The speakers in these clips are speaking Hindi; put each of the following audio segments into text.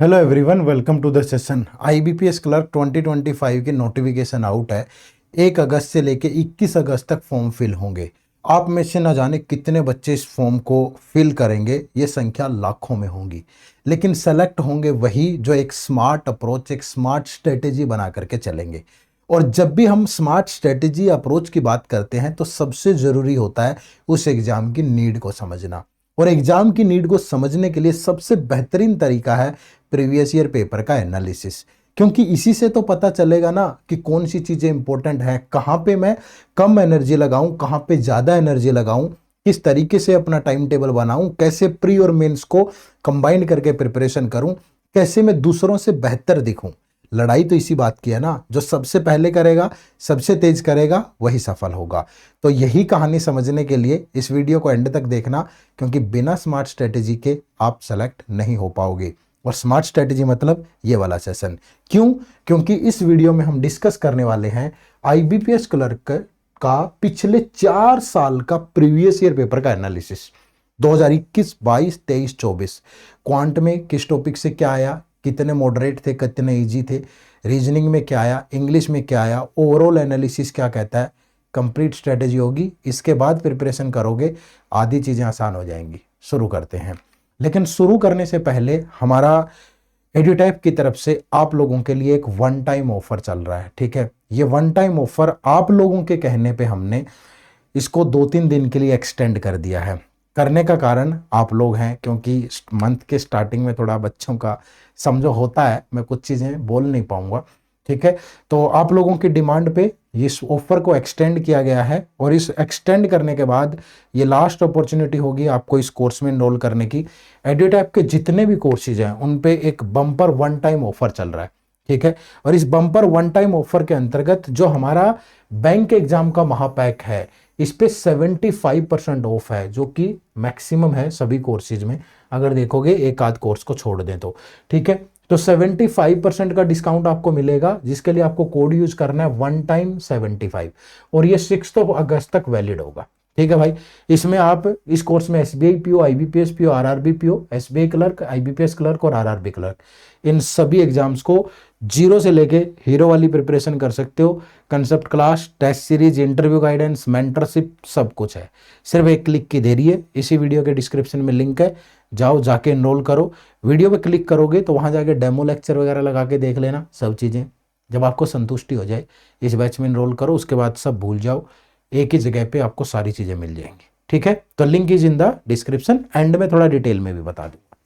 Hello everyone, welcome to the session. IBPS clerk 2025 की नोटिफिकेशन आउट है। 1 अगस्त से लेके 21 अगस्त तक फॉर्म फिल होंगे। आप में से न जाने कितने बच्चे इस फॉर्म को फिल करेंगे, ये संख्या लाखों में होंगी। लेकिन सेलेक्ट होंगे वही जो एक स्मार्ट अप्रोच, एक स्मार्ट स्ट्रेटेजी बना करके चलेंगे। और जब भी हम स्मार्ट स्ट्रेटेजी अप्रोच की बात करते हैं तो सबसे ज़रूरी होता है उस एग्ज़ाम की नीड को समझना। और एग्ज़ाम की नीड को समझने के लिए सबसे बेहतरीन तरीका है प्रीवियस ईयर पेपर का एनालिसिस। क्योंकि इसी से तो पता चलेगा ना कि कौन सी चीज़ें इंपॉर्टेंट हैं, कहाँ पे मैं कम एनर्जी लगाऊं, कहाँ पे ज़्यादा एनर्जी लगाऊं, किस तरीके से अपना टाइम टेबल बनाऊं, कैसे प्री और मेंस को कंबाइन करके प्रिपरेशन करूं, कैसे मैं दूसरों से बेहतर दिखूं। लड़ाई तो इसी बात की है ना, जो सबसे पहले करेगा, सबसे तेज करेगा, वही सफल होगा। तो यही कहानी समझने के लिए इस वीडियो को एंड तक देखना, क्योंकि बिना स्मार्ट स्ट्रेटेजी के आप सेलेक्ट नहीं हो पाओगे। और स्मार्ट स्ट्रेटेजी मतलब ये वाला सेशन। क्यों? क्योंकि इस वीडियो में हम डिस्कस करने वाले हैं आईबीपीएस क्लर्क का पिछले 4 साल का प्रीवियस ईयर पेपर का एनालिसिस। 2021, 22, 23, 24 क्वांट में किस टॉपिक से क्या आया, कितने मॉडरेट थे, कितने इजी थे, रीजनिंग में क्या आया, इंग्लिश में क्या आया, ओवरऑल एनालिसिस क्या कहता है। कंप्लीट स्ट्रेटेजी होगी, इसके बाद प्रिपरेशन करोगे, आधी चीज़ें आसान हो जाएंगी। शुरू करते हैं। लेकिन शुरू करने से पहले हमारा एड्यूटैप की तरफ से आप लोगों के लिए एक वन टाइम ऑफर चल रहा है। ठीक है, ये वन टाइम ऑफर आप लोगों के कहने पे हमने इसको 2-3 दिन के लिए एक्सटेंड कर दिया है। करने का कारण आप लोग हैं, क्योंकि मंथ के स्टार्टिंग में थोड़ा बच्चों का समझो होता है, मैं कुछ चीज़ें बोल नहीं पाऊंगा। ठीक है, तो आप लोगों की डिमांड पे इस ऑफर को एक्सटेंड किया गया है। और इस एक्सटेंड करने के बाद ये लास्ट अपॉर्चुनिटी होगी आपको इस कोर्स में एनरोल करने की। एड्यूटैप के जितने भी कोर्सेज हैं उन पे एक बम्पर वन टाइम ऑफर चल रहा है। ठीक है, और इस बम्पर वन टाइम ऑफर के अंतर्गत जो हमारा बैंक एग्जाम का महापैक है, इस पे 75% ऑफ है, जो कि मैक्सिमम है सभी कोर्सेज में, अगर देखोगे एक आध कोर्स को छोड़ दें तो। ठीक है, तो 75% का डिस्काउंट आपको मिलेगा, जिसके लिए आपको कोड यूज करना है वन टाइम 75। और ये 6 अगस्त तक वैलिड होगा। ठीक है भाई, इसमें आप इस कोर्स में SBI PO, IBPS PO, RRB PO, SBI clerk, IBPS clerk और आरआरबी क्लर्क, इन सभी एग्जाम्स को जीरो से लेके हीरो वाली प्रिपरेशन कर सकते हो। Concept class, test series, interview guidance, mentorship, सब कुछ है। सिर्फ एक क्लिक की देरी है। इसी वीडियो के डिस्क्रिप्शन में लिंक है, जाओ जाके एनरोल करो। वीडियो पे क्लिक करोगे तो वहां जाके डेमो लेक्चर वगैरह लगा के देख लेना सब चीज़ें। जब आपको संतुष्टि हो जाए, इस बैच में एनरोल करो, उसके बाद सब भूल जाओ, एक ही जगह पे आपको सारी चीज़ें मिल जाएंगी। ठीक है, तो link is in the description, and में थोड़ा डिटेल में भी बता दूंगा।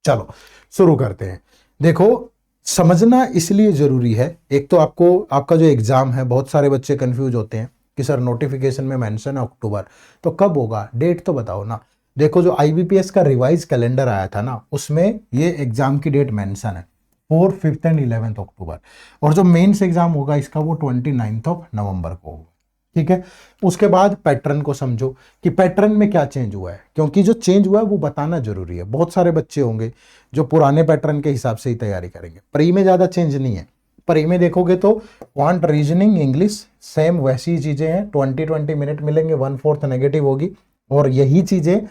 चलो शुरू करते हैं। देखो, समझना इसलिए जरूरी है, एक तो आपको आपका जो एग्जाम है, बहुत सारे बच्चे कंफ्यूज होते हैं कि सर नोटिफिकेशन में मेंशन है अक्टूबर, तो कब होगा, डेट तो बताओ ना। देखो, जो आईबीपीएस का रिवाइज कैलेंडर आया था ना, उसमें ये एग्जाम की डेट मेंशन है 4, 5 एंड 11 अक्टूबर। और जो मेंस एग्जाम होगा इसका, वो 29 नवंबर को होगा। ठीक है, उसके बाद पैटर्न को समझो कि पैटर्न में क्या चेंज हुआ है, क्योंकि जो चेंज हुआ है वो बताना जरूरी है। बहुत सारे बच्चे होंगे जो पुराने पैटर्न के हिसाब से ही तैयारी करेंगे। प्री में ज़्यादा चेंज नहीं है। प्री में देखोगे तो क्वांट, रीजनिंग, इंग्लिश सेम वैसी ही चीज़ें हैं। 20-20 मिनट मिलेंगे, 1/4 नेगेटिव होगी। और यही चीज़ें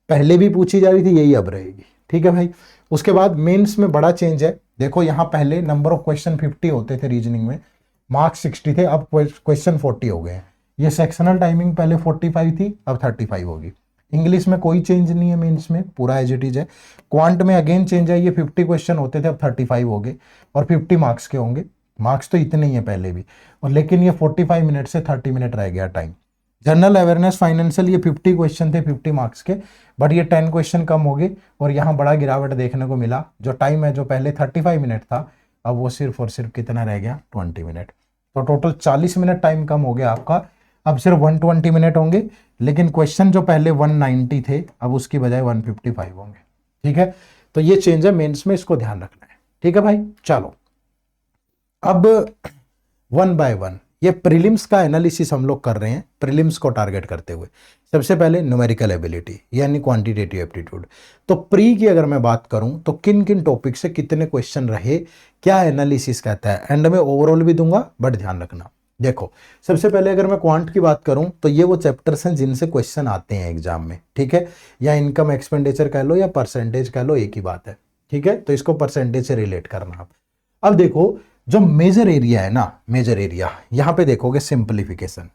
पहले भी पूछी जा रही थी, यही अब रहेगी। ठीक है भाई, उसके बाद मेन्स में बड़ा चेंज है। देखो, यहाँ पहले नंबर ऑफ क्वेश्चन 50 होते थे रीजनिंग में, मार्क्स 60 थे, अब क्वेश्चन 40 हो गए हैं। ये सेक्शनल टाइमिंग पहले 45 थी, अब 35 होगी। इंग्लिश में कोई चेंज नहीं है, मेंस में पूरा एज इट इज है। क्वांट में अगेन चेंज है, ये 50 क्वेश्चन होते थे, अब 35 हो गए, और 50 मार्क्स के होंगे। मार्क्स तो इतने ही है पहले भी, और लेकिन ये 45 मिनट से 30 मिनट रह गया टाइम। जनरल अवेयरनेस, फाइनेंशियल, ये 50 क्वेश्चन थे 50 मार्क्स के, बट ये 10 क्वेश्चन कम हो गए। और यहाँ बड़ा गिरावट देखने को मिला, जो टाइम है जो पहले 35 मिनट था, अब वो सिर्फ और सिर्फ कितना रह गया, 20 मिनट। तो टोटल 40 मिनट टाइम कम हो गया आपका, अब सिर्फ 120 मिनट होंगे। लेकिन क्वेश्चन जो पहले 190 थे, अब उसकी बजाय 155 होंगे। ठीक है, तो ये चेंज है मेंस में, इसको ध्यान रखना है। ठीक है भाई, चलो अब वन बाय वन ये प्रीलिम्स का एनालिसिस हम लोग कर रहे हैं, प्रीलिम्स को टारगेट करते हुए। सबसे पहले न्यूमेरिकल एबिलिटी यानी क्वांटिटेटिव एप्टीट्यूड। तो प्री की अगर मैं बात करूं तो किन किन टॉपिक से कितने क्वेश्चन रहे, क्या एनालिसिस कहता है, एंड में ओवरऑल भी दूंगा, बट ध्यान रखना। देखो, सबसे पहले अगर मैं क्वांट की बात करूं तो ये वो चैप्टर्स हैं जिनसे क्वेश्चन आते हैं एग्जाम में। ठीक है, या इनकम एक्सपेंडिचर कह लो या परसेंटेज कह लो, एक ही बात है। ठीक है, तो इसको परसेंटेज से रिलेट करना आप। अब देखो जो मेजर एरिया है ना, मेजर एरिया यहां पे देखोगे सिंप्लीफिकेशन,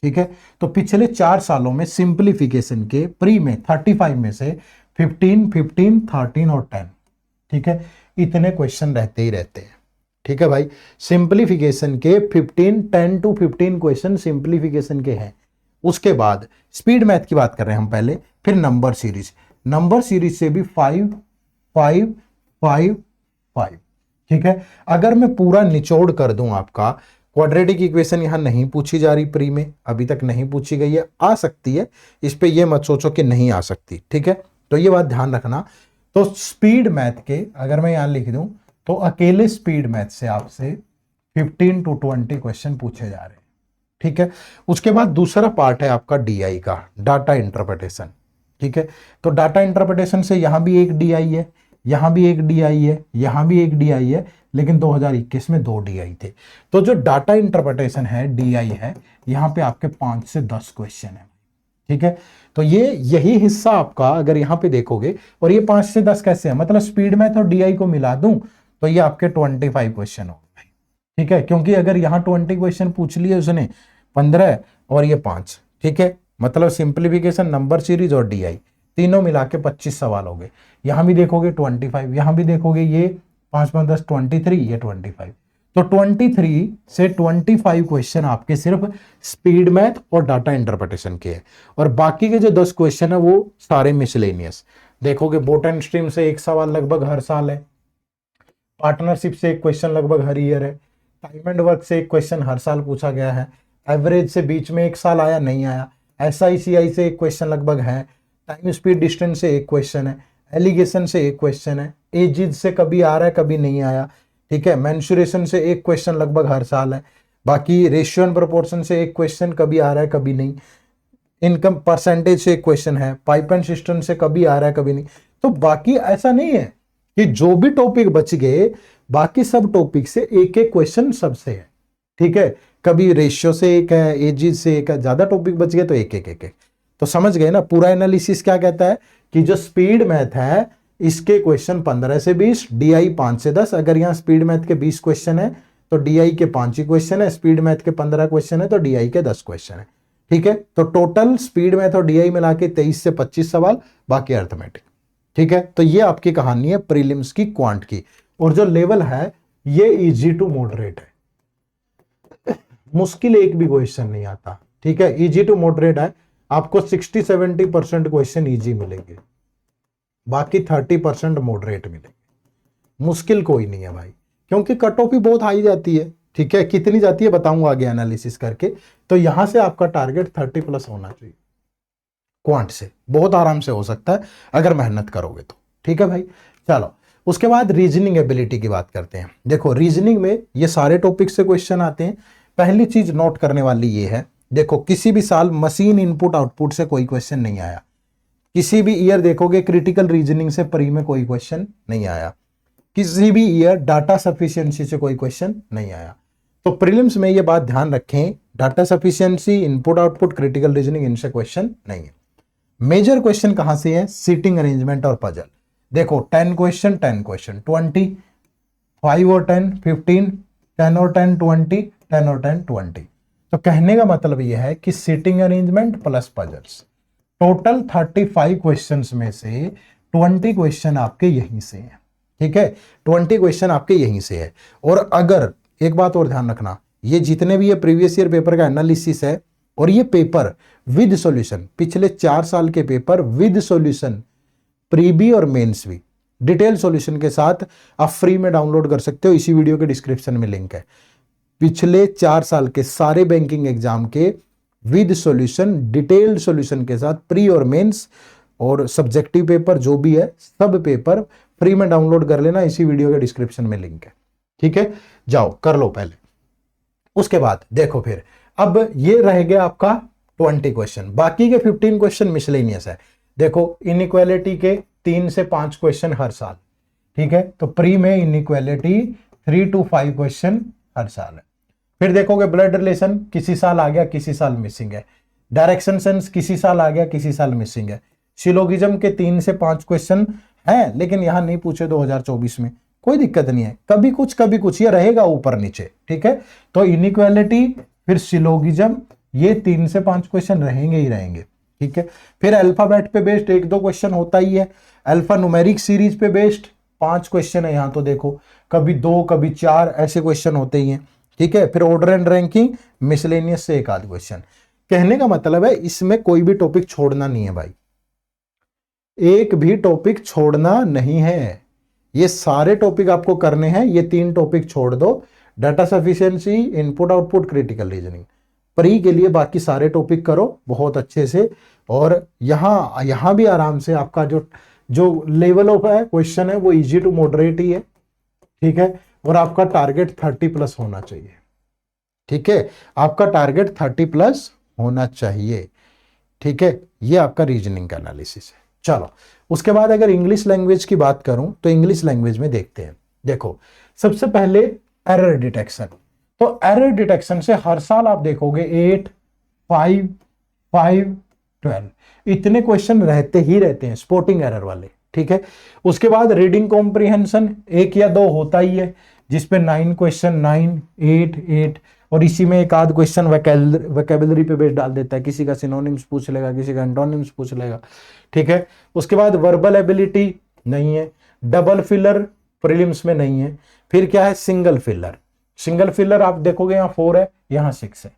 ठीक है। तो पिछले 4 सालों में सिंप्लीफिकेशन के प्री में 35 में से 15, 15, 13 और 10, ठीक है, इतने क्वेश्चन रहते ही रहते हैं, ठीक है भाई। सिंप्लीफिकेशन के 15, 10 to 15 क्वेश्चन सिंप्लीफिकेशन के हैं। उसके बाद स्पीड मैथ की बात कर रहे हैं हम पहले, फिर नंबर सीरीज, नंबर सीरीज से भी 5, 5, 5, 5, ठीक है। अगर मैं पूरा निचोड़ कर दूं आपका, क्वाड्रेटिक इक्वेशन यहां नहीं पूछी जा रही प्री में, अभी तक नहीं पूछी गई है, आ सकती है, इस पे ये मत सोचो कि नहीं आ सकती, ठीक है, तो ये बात ध्यान रखना। तो स्पीड मैथ के अगर मैं यहां लिख दूं तो अकेले स्पीड मैथ से आपसे 15 to 20 क्वेश्चन पूछे जा रहे हैं, ठीक है। उसके बाद दूसरा पार्ट है आपका डीआई का, डाटा इंटरप्रिटेशन, ठीक है। तो डाटा इंटरप्रिटेशन से यहां भी एक डीआई है, यहां भी एक डीआई है, यहां भी एक डीआई है, लेकिन 2021 में 2 डीआई थे। तो जो डाटा इंटरप्रिटेशन है, डीआई है, यहां पे आपके 5 से 10 क्वेश्चन है, ठीक है। तो ये यही हिस्सा आपका अगर यहां पे देखोगे, और ये 5 से 10 कैसे है, मतलब स्पीड मैथ और डीआई को मिला दूं तो ये आपके 25 क्वेश्चन हो गए, ठीक है। क्योंकि अगर यहां 20 क्वेश्चन पूछ लिए उसने, 15 और ये 5, ठीक है, मतलब सिंप्लीफिकेशन, नंबर सीरीज और डीआई तीनों मिला के 25 सवाल हो गए। यहां भी देखोगे 25, यहां भी देखोगे ये 5, 5, 10, 23, ये 25। तो 23 से 25 क्वेश्चन आपके सिर्फ स्पीड मैथ और डाटा इंटरप्रिटेशन के हैं, और बाकी के जो 10 क्वेश्चन है वो सारे मिसलेनियस। देखोगे बोटन स्ट्रीम से एक सवाल लगभग हर साल है, पार्टनरशिप से एक क्वेश्चन लगभग हर ईयर है, टाइम एंड वर्क से एक क्वेश्चन हर साल पूछा गया है, एवरेज से बीच में एक साल आया नहीं आया, SICI से एक क्वेश्चन लगभग है, टाइम स्पीड डिस्टेंस से एक क्वेश्चन है, एलिगेशन से एक क्वेश्चन है, एजिज से कभी आ रहा है कभी नहीं आया, ठीक है, मेंसुरेशन से एक क्वेश्चन लगभग हर साल है, बाकी रेशियो एंड प्रोपोर्शन से एक क्वेश्चन कभी आ रहा है कभी नहीं, इनकम परसेंटेज से एक क्वेश्चन है, पाइप एंड सिस्टम से कभी आ रहा है कभी नहीं। तो बाकी ऐसा नहीं है कि जो भी टॉपिक बच गए, बाकी सब टॉपिक से एक एक क्वेश्चन सबसे है, ठीक है। कभी रेशियो से एक है, एजिज से एक है, ज्यादा टॉपिक बच गए तो एक एक एक एक। तो समझ गए ना, पूरा एनालिसिस क्या कहता है कि जो स्पीड मैथ है इसके क्वेश्चन 15 से 20, डीआई 5 से 10। अगर यहाँ स्पीड मैथ के 20 क्वेश्चन है तो डीआई के 5 ही क्वेश्चन है, स्पीड मैथ के 15 क्वेश्चन है तो डीआई के 10 क्वेश्चन है, ठीक है। तो टोटल स्पीड मैथ और डीआई मिला के 23 से 25 सवाल, बाकी अर्थमेटिक, ठीक है। तो ये आपकी कहानी है प्रीलिम्स की क्वांट की। और जो लेवल है ये इजी टू मॉडरेट है, मुश्किल एक भी क्वेश्चन नहीं आता, ठीक है, इजी टू मॉडरेट है। आपको 60-70% क्वेश्चन इजी मिलेंगे, बाकी 30% मॉडरेट मिलेंगे, मुश्किल कोई नहीं है भाई, क्योंकि कट ऑफ ही बहुत हाई जाती है, ठीक है। कितनी जाती है बताऊंगा आगे एनालिसिस करके। तो यहां से आपका टारगेट 30+ होना चाहिए, क्वांट से बहुत आराम से हो सकता है अगर मेहनत करोगे तो, ठीक है भाई। चलो उसके बाद रीजनिंग एबिलिटी की बात करते हैं। देखो रीजनिंग में ये सारे टॉपिक से क्वेश्चन आते हैं। पहली चीज नोट करने वाली ये है, देखो किसी भी साल मशीन इनपुट आउटपुट से कोई क्वेश्चन नहीं आया, किसी भी ईयर देखोगे क्रिटिकल रीजनिंग से प्री में कोई क्वेश्चन नहीं आया, किसी भी ईयर डाटा सफिशिएंसी से कोई क्वेश्चन नहीं आया। तो प्रीलिम्स में ये बात ध्यान रखें, data sufficiency, input output, critical reasoning, इनसे क्वेश्चन नहीं है। मेजर क्वेश्चन कहां से है, सीटिंग अरेंजमेंट और पजल। देखो 10 क्वेश्चन 10 क्वेश्चन 20, 5 और 10 15, 10 और 10 20, 10 और 10 20। तो कहने का मतलब यह है कि seating arrangement plus puzzles, total 35 questions में से 20 क्वेश्चन आपके यहीं से हैं, ठीक है, 20 क्वेश्चन आपके यहीं से है। और अगर एक बात और ध्यान रखना, ये जितने भी ये प्रीवियस ईयर पेपर का एनालिसिस है और ये पेपर विद सॉल्यूशन, पिछले 4 साल के पेपर विद सॉल्यूशन, प्री बी और मेंस भी डिटेल सॉल्यूशन के साथ आप फ्री में डाउनलोड कर सकते हो, इसी वीडियो के डिस्क्रिप्शन में लिंक है। पिछले 4 साल के सारे बैंकिंग एग्जाम के विद सॉल्यूशन, डिटेल्ड सॉल्यूशन के साथ, प्री और मेंस और सब्जेक्टिव पेपर जो भी है सब पेपर फ्री में डाउनलोड कर लेना, इसी वीडियो के डिस्क्रिप्शन में लिंक है, ठीक है। जाओ कर लो पहले। उसके बाद देखो फिर अब ये रह गया आपका 20 क्वेश्चन, बाकी के 15 क्वेश्चन मिसलेनियस है। देखो इनइक्वालिटी के 3 से 5 क्वेश्चन हर साल, ठीक है, तो प्री में इनइक्वालिटी 3 to 5 क्वेश्चन हर साल है। फिर देखोगे ब्लड रिलेशन किसी साल आ गया किसी साल मिसिंग है, डायरेक्शन सेंस किसी साल आ गया किसी साल मिसिंग है, सिलोगिज्म के 3 से 5 क्वेश्चन है, लेकिन यहां नहीं पूछे 2024 में, कोई दिक्कत नहीं है, कभी कुछ ये रहेगा ऊपर नीचे, ठीक है। तो इनइक्वालिटी, फिर सिलोगिज्म, ये 3 से 5 क्वेश्चन रहेंगे ही रहेंगे, ठीक है। फिर अल्फाबेट पे बेस्ड 1-2 क्वेश्चन होता ही है। अल्फा न्यूमेरिक सीरीज पे बेस्ड 5 क्वेश्चन है यहां, तो देखो कभी 2 कभी 4 ऐसे क्वेश्चन होते ही हैं, ठीक है। फिर ऑर्डर एंड रैंकिंग, मिसलेनियस से 1 आध क्वेश्चन। कहने का मतलब है इसमें कोई भी टॉपिक छोड़ना नहीं है भाई, एक भी टॉपिक छोड़ना नहीं है, ये सारे टॉपिक आपको करने हैं। ये 3 टॉपिक छोड़ दो, data sufficiency, input output, critical reasoning, pre के लिए बाकी सारे टॉपिक करो बहुत अच्छे से। और यहां भी आराम से आपका जो लेवल ऑफ है क्वेश्चन है वो इजी टू मॉडरेट ही है, ठीक है। और आपका टारगेट 30+ होना चाहिए, ठीक है, आपका टारगेट 30+ होना चाहिए, ठीक है। ये आपका रीजनिंग का एनालिसिस है। चलो, उसके बाद अगर इंग्लिश लैंग्वेज की बात करूं तो इंग्लिश लैंग्वेज में देखते हैं। देखो, सबसे पहले एरर डिटेक्शन। तो एरर डिटेक्शन से हर साल आप देखोगे 8, 5, 5, 12 इतने क्वेश्चन रहते ही रहते हैं, स्पोर्टिंग एरर वाले, ठीक है। उसके बाद रीडिंग कॉम्प्रिहेंशन 1 या 2 होता ही है, जिसपे 9 क्वेश्चन, 9, 8, 8, और इसी में 1 आध क्वेश्चन वोकैबुलरी पे बेस डाल देता है, किसी का सिनोनिम्स पूछ लेगा, किसी का एंटोनिम्स पूछ लेगा, ठीक है। उसके बाद वर्बल एबिलिटी नहीं है, डबल फिलर प्रीलिम्स में नहीं है। फिर क्या है, सिंगल फिलर। सिंगल फिलर आप देखोगे यहाँ 4 है, यहाँ 6 है,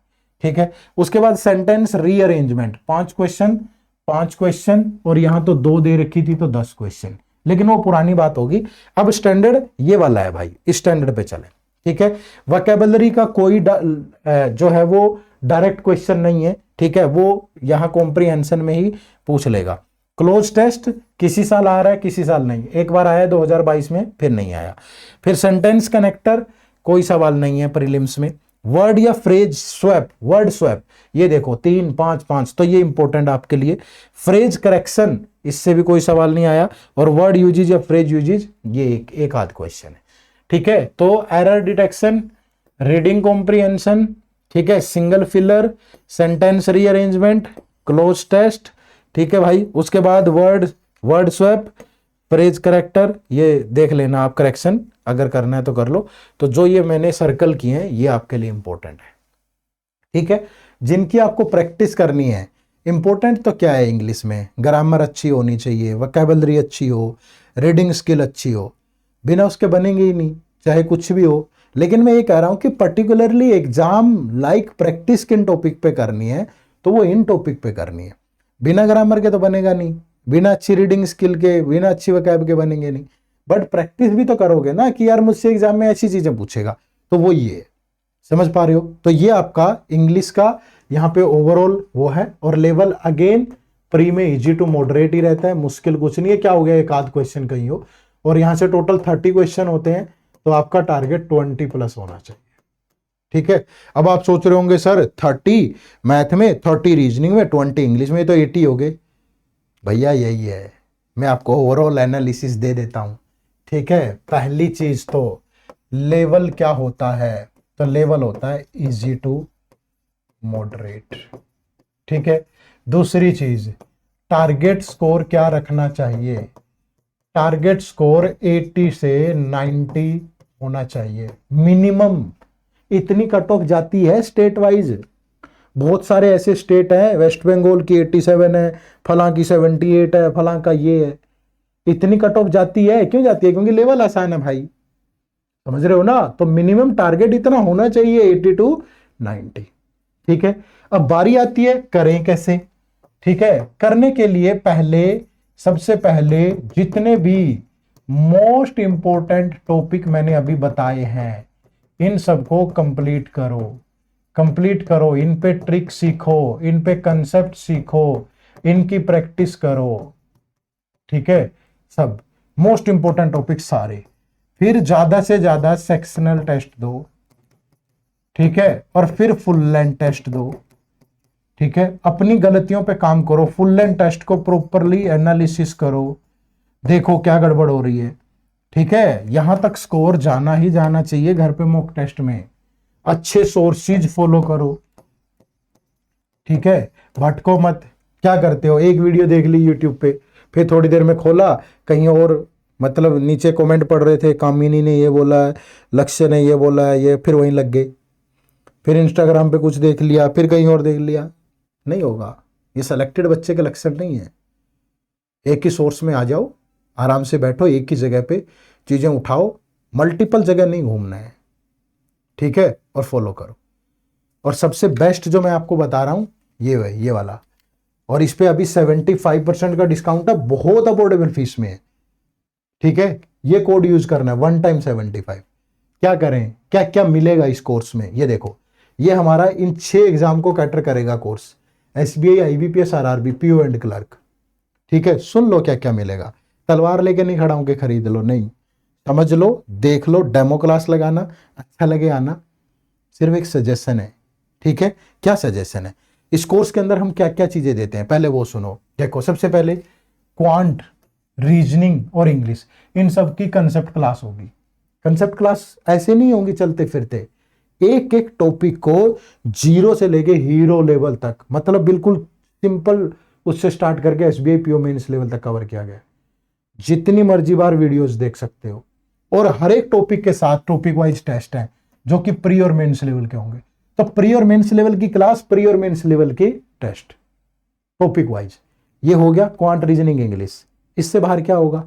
ठीक है। उसके बाद सेंटेंस रीअरेंजमेंट 5 क्वेश्चन, 5 क्वेश्चन, और यहां तो 2 दे रखी थी तो 10 क्वेश्चन, लेकिन वो पुरानी बात होगी। अब स्टैंडर्ड ये वाला है भाई, स्टैंडर्ड पे चले, ठीक है। वोकैबुलरी का कोई जो है वो डायरेक्ट क्वेश्चन नहीं है, ठीक है, वो यहां कॉम्प्रिहेंशन में ही पूछ लेगा। क्लोज टेस्ट किसी साल आ रहा है, किसी साल नहीं, एक बार आया 2022 में, फिर नहीं आया। फिर सेंटेंस कनेक्टर कोई सवाल नहीं है प्रीलिम्स में। वर्ड या फ्रेज स्वैप, वर्ड स्वैप ये देखो 3, 5, 5, तो ये इंपॉर्टेंट आपके लिए। फ्रेज करेक्शन इससे भी कोई सवाल नहीं आया, और वर्ड यूजेज या फ्रेज यूजेज ये एक आध क्वेश्चन है, ठीक है। तो एरर डिटेक्शन, रीडिंग कॉम्प्रिहेंशन, ठीक है, single filler, sentence rearrangement, cloze test, ठीक है भाई। उसके बाद वर्ड स्वैप, फ्रेज करेक्टर, ये देख लेना आप, करेक्शन अगर करना है तो कर लो। तो जो ये मैंने सर्कल किए हैं ये आपके लिए इंपॉर्टेंट है, ठीक है, जिनकी आपको प्रैक्टिस करनी है। इंपॉर्टेंट तो क्या है इंग्लिश में, ग्रामर अच्छी होनी चाहिए, वोकैबुलरी अच्छी हो, रीडिंग स्किल अच्छी हो, बिना उसके बनेंगे ही नहीं, चाहे कुछ भी हो। लेकिन मैं ये कह रहा हूं कि पर्टिकुलरली एग्जाम लाइक प्रैक्टिस किन टॉपिक पे करनी है, तो वो इन टॉपिक पे करनी है। बिना ग्रामर के तो बनेगा नहीं, बिना अच्छी रीडिंग स्किल के, बिना अच्छी वोकैब के बनेंगे नहीं। बट प्रैक्टिस भी तो करोगे ना, कि यार मुझसे एग्जाम में ऐसी चीजें पूछेगा, तो वो ये है, समझ पा रहे हो। तो ये आपका इंग्लिश का यहाँ पे ओवरऑल वो है। और लेवल अगेन प्री में इजी टू मॉडरेट ही रहता है, मुश्किल कुछ नहीं है, क्या हो गया 1 आध क्वेश्चन कहीं हो। और यहाँ से टोटल 30 क्वेश्चन होते हैं, तो आपका टारगेट 20+ होना चाहिए, ठीक है। अब आप सोच रहे होंगे सर 30 मैथ में, 30 रीजनिंग में, 20 इंग्लिश में, तो 80 हो गए। भैया यही है, मैं आपको ओवरऑल एनालिसिस दे देता हूं, ठीक है। पहली चीज तो लेवल क्या होता है, तो लेवल होता है इजी टू मॉडरेट, ठीक है। दूसरी चीज, टारगेट स्कोर क्या रखना चाहिए, टारगेट स्कोर 80 से 90 होना चाहिए मिनिमम। इतनी कट ऑफ जाती है स्टेट वाइज, बहुत सारे ऐसे स्टेट हैं, वेस्ट बंगाल की 87 है, फलां की 78 है, फलां का ये है। इतनी कट ऑफ जाती है, क्यों जाती है, क्योंकि लेवल आसान है भाई, समझ रहे हो ना। तो मिनिमम टारगेट इतना होना चाहिए 80 to 90, ठीक है। अब बारी आती है करें कैसे, ठीक है। करने के लिए सबसे पहले जितने भी मोस्ट इंपॉर्टेंट टॉपिक मैंने अभी बताए हैं, इन सबको कंप्लीट करो, इन पे ट्रिक सीखो, इन पे कंसेप्ट सीखो, इनकी प्रैक्टिस करो, ठीक है। सब मोस्ट इंपॉर्टेंट टॉपिक सारे। फिर ज्यादा से ज्यादा सेक्शनल टेस्ट दो, ठीक है, और फिर फुल लेंथ टेस्ट दो, ठीक है। अपनी गलतियों पे काम करो, फुल लेंथ टेस्ट को प्रॉपरली एनालिसिस करो, देखो क्या गड़बड़ हो रही है, ठीक है। यहां तक स्कोर जाना ही जाना चाहिए घर पे मॉक टेस्ट में। अच्छे सोर्सेज फॉलो करो, ठीक है, भटको मत। क्या करते हो, एक वीडियो देख ली यूट्यूब पे, फिर थोड़ी देर में खोला, कहीं और मतलब नीचे कमेंट पढ़ रहे थे, कामिनी ने ये बोला है, लक्ष्य ने ये बोला है, ये फिर वहीं लग गए। फिर इंस्टाग्राम पे कुछ देख लिया, फिर कहीं और देख लिया, नहीं होगा। ये सेलेक्टेड बच्चे के लक्षण नहीं है। एक ही सोर्स में आ जाओ, आराम से बैठो, एक ही जगह पे चीजें उठाओ, मल्टीपल जगह नहीं घूमना है, ठीक है, और फॉलो करो। और सबसे बेस्ट जो मैं आपको बता रहा हूं ये है, ये वाला, और इस पे अभी 75% का डिस्काउंट है, बहुत अफोर्डेबल फीस में है, ठीक है। ये कोड यूज करना है, 1 टाइम 75। क्या करें, क्या क्या मिलेगा इस कोर्स में, ये देखो। ये हमारा इन 6 एग्जाम को कैटर करेगा course, SBI, IBPS, RRB, PO and clerk, ठीक है। सुन लो क्या क्या मिलेगा, तलवार लेके नहीं खड़ा हूं कि खरीद लो, नहीं, समझ लो, देख लो, डेमो क्लास लगाना, अच्छा लगे आना, सिर्फ एक सजेशन है, ठीक है। क्या सजेशन है, इस कोर्स के अंदर हम क्या क्या चीजें देते हैं, पहले वो सुनो। देखो, सबसे पहले क्वांट, रीजनिंग और इंग्लिश, इन सब की कंसेप्ट क्लास होगी। कंसेप्ट क्लास ऐसे नहीं होंगी चलते फिरते, एक एक टॉपिक को 0 से लेके हीरो लेवल तक, मतलब बिल्कुल सिंपल उससे स्टार्ट करके एसबीआई पीओ मेंस लेवल तक कवर किया गया। जितनी मर्जी बार वीडियोस देख सकते हो, और हर एक टॉपिक के साथ टॉपिक वाइज टेस्ट है, जो कि प्री और मेंस लेवल के होंगे। तो प्री और मेंस लेवल की क्लास, प्री और मेंस लेवल की टेस्ट, टॉपिक वाइज। ये हो गया क्वांट, रीजनिंग, इंग्लिश। इससे बाहर क्या होगा,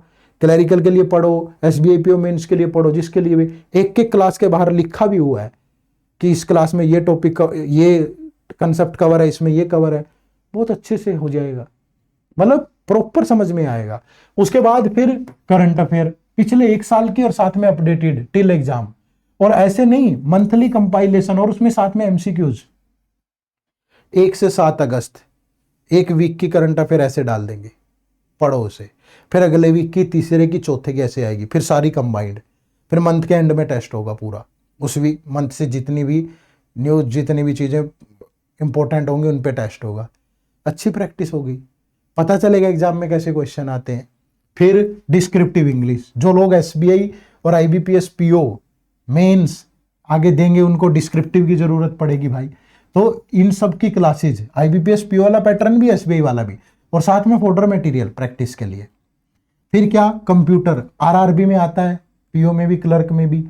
क्लरिकल के लिए पढ़ो, एसबीआई पीओ मेंस के लिए पढ़ो, जिसके लिए भी एक एक क्लास के बाहर लिखा भी हुआ है कि इस क्लास में ये टॉपिक, ये कंसेप्ट कवर है, इसमें ये कवर है, बहुत अच्छे से हो जाएगा, मतलब प्रॉपर समझ में आएगा। उसके बाद फिर करंट अफेयर, पिछले 1 साल की, और साथ में अपडेटेड टिल एग्जाम, और ऐसे नहीं, मंथली कंपाइलेशन, और उसमें साथ में एमसीक्यूज। 1 से 7 अगस्त, एक वीक की करंट अफेयर ऐसे डाल देंगे, पढ़ो उसे। फिर अगले वीक की, तीसरे की, चौथे की ऐसे आएगी, फिर सारी कंबाइंड। फिर मंथ के एंड में टेस्ट होगा पूरा, उस वीक मंथ से जितनी भी न्यूज, जितनी भी चीजें इंपॉर्टेंट होंगी उन पे टेस्ट होगा। अच्छी प्रैक्टिस होगी, पता चलेगा एग्जाम में कैसे क्वेश्चन आते हैं। फिर डिस्क्रिप्टिव इंग्लिश, जो लोग एसबीआई और आईबीपीएस पीओ मेंस आगे देंगे उनको डिस्क्रिप्टिव की जरूरत पड़ेगी भाई। तो इन सब की क्लासेज, आईबीपीएस पीओ वाला पैटर्न भी, एसबीआई वाला भी, और साथ में फोल्डर मटेरियल प्रैक्टिस के लिए। फिर क्या, कंप्यूटर, आरआरबी में आता है, पीओ में भी, क्लर्क में भी।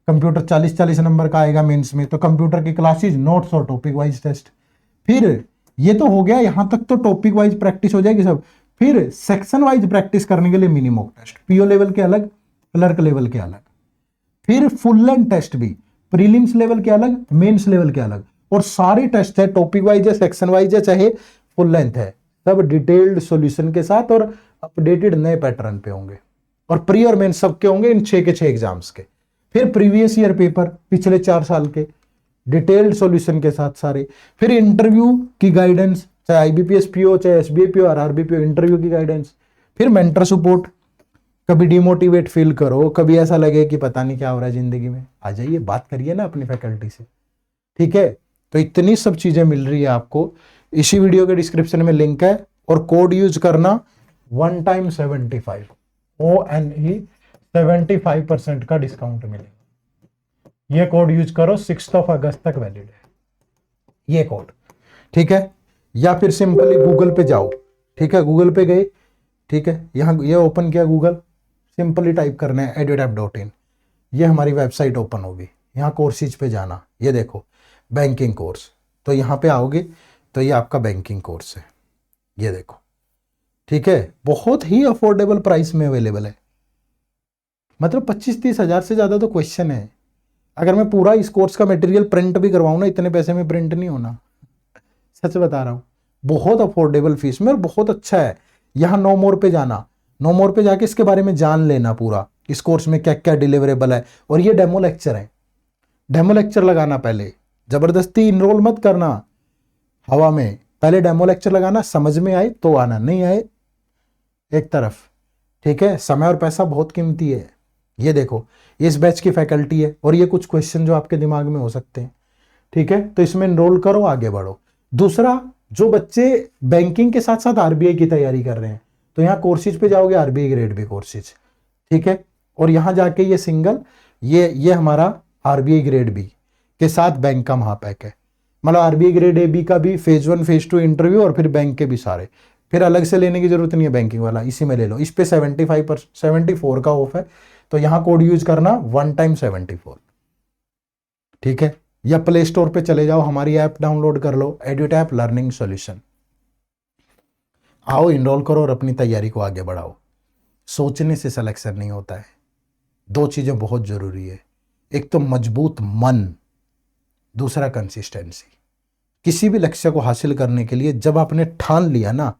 कंप्यूटर 40-40 नंबर का आएगा मेंस में, तो कंप्यूटर की क्लासेज, नोट्स और टॉपिक वाइज टेस्ट। फिर ये तो हो गया, यहां तक तो टॉपिक वाइज प्रैक्टिस हो जाएगी सब। फिर सेक्शन वाइज प्रैक्टिस करने के लिए mini mock test, PO level के अलग, क्लर्क लेवल के अलग। फिर फुल लेंथ टेस्ट भी, प्रीलिम्स लेवल के अलग, मेंस लेवल के अलग, और सारे टेस्ट है, टॉपिक वाइज है, सेक्शन वाइज है, चाहे फुल लेंथ है, सब डिटेल्ड सॉल्यूशन के साथ और अपडेटेड नए पैटर्न पे होंगे। और प्री और मेंस सबके होंगे इन 6 के 6 एग्जाम्स के। फिर प्रीवियस ईयर पेपर, पिछले 4 साल के, डिटेल्ड सॉल्यूशन के साथ सारे। फिर इंटरव्यू की गाइडेंस, चाहे आईबीपीएस पीओ, चाहे SBI PO, RRB PO, interview की गाइडेंस। फिर मेंटर सपोर्ट, कभी डिमोटिवेट फील करो, कभी ऐसा लगे कि पता नहीं क्या हो रहा है जिंदगी में, आ जाइए, बात करिए ना अपनी फैकल्टी से, ठीक है। तो इतनी सब चीजें मिल रही है आपको। इसी वीडियो के डिस्क्रिप्शन में लिंक है, और कोड यूज करना 1 टाइम 75, ONE, 75% का डिस्काउंट मिलेगा। ये कोड यूज करो, 6 अगस्त तक वैलिड है ये कोड, ठीक है। या फिर सिंपली गूगल पे जाओ, ठीक है, गूगल पे गए, ठीक है, यहाँ ये ओपन किया गूगल, सिंपली टाइप करना है edutap.in, ये हमारी वेबसाइट ओपन होगी। यहाँ कोर्सेज पे जाना, ये देखो बैंकिंग कोर्स, तो यहाँ पे आओगे तो ये आपका बैंकिंग कोर्स है, ये देखो, ठीक है। बहुत ही अफोर्डेबल प्राइस में अवेलेबल है, मतलब 25-30 हजार से ज्यादा तो क्वेश्चन है। अगर मैं पूरा इस कोर्स का मटेरियल प्रिंट भी करवाऊं ना, इतने पैसे में प्रिंट नहीं होना, सच बता रहा हूं। बहुत अफोर्डेबल फीस में और बहुत अच्छा है। यहाँ नो मोर पे जाना, नो मोर पे जाके इसके बारे में जान लेना पूरा, इस कोर्स में क्या क्या डिलीवरेबल है। और ये डेमो लेक्चर है, डेमो लेक्चर लगाना पहले, जबरदस्ती इनरोल मत करना हवा में, पहले डेमो लेक्चर लगाना, समझ में आए तो आना, नहीं आए एक तरफ, ठीक है। समय और पैसा बहुत कीमती है। ये देखो, इस बैच की फैकल्टी है, और ये कुछ क्वेश्चन जो आपके दिमाग में हो सकते हैं, ठीक है, तो इसमें इनरोल करो, आगे बढ़ो। दूसरा, जो बच्चे बैंकिंग के साथ साथ आरबीआई की तैयारी कर रहे हैं, तो यहाँ कोर्सेज पे जाओगे, आरबीआई ग्रेड बी कोर्सेज, ठीक है, और यहाँ जाके ये सिंगल, ये हमारा आरबीआई ग्रेड बी के साथ बैंक का महापैक है, मतलब आरबीआई ग्रेड ए बी का भी फेज 1 फेज 2 इंटरव्यू, और फिर बैंक के भी सारे, फिर अलग से लेने की जरूरत नहीं है, बैंकिंग वाला इसी में ले लो। इस पे 74 का ऑफ है, तो यहां कोड यूज करना 1 टाइम 74, ठीक है। या प्ले स्टोर पे चले जाओ, हमारी ऐप डाउनलोड कर लो, एड्यूटैप लर्निंग सॉल्यूशन। आओ इनरोल करो और अपनी तैयारी को आगे बढ़ाओ। सोचने से सिलेक्शन नहीं होता है, 2 चीजें बहुत जरूरी है, एक तो मजबूत मन, दूसरा कंसिस्टेंसी। किसी भी लक्ष्य को हासिल करने के लिए जब आपने ठान लिया ना,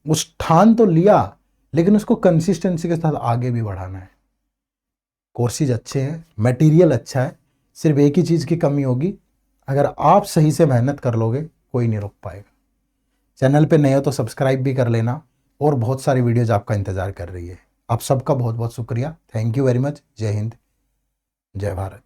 उस ठान तो लिया, लेकिन उसको कंसिस्टेंसी के साथ आगे भी बढ़ाना है। कोर्सेज अच्छे हैं, मटेरियल अच्छा है, सिर्फ एक ही चीज की कमी होगी, अगर आप सही से मेहनत कर लोगे कोई नहीं रोक पाएगा। चैनल पे नए हो तो सब्सक्राइब भी कर लेना, और बहुत सारी वीडियोज आपका इंतजार कर रही है। आप सबका बहुत बहुत शुक्रिया, थैंक यू वेरी मच। जय हिंद, जय भारत।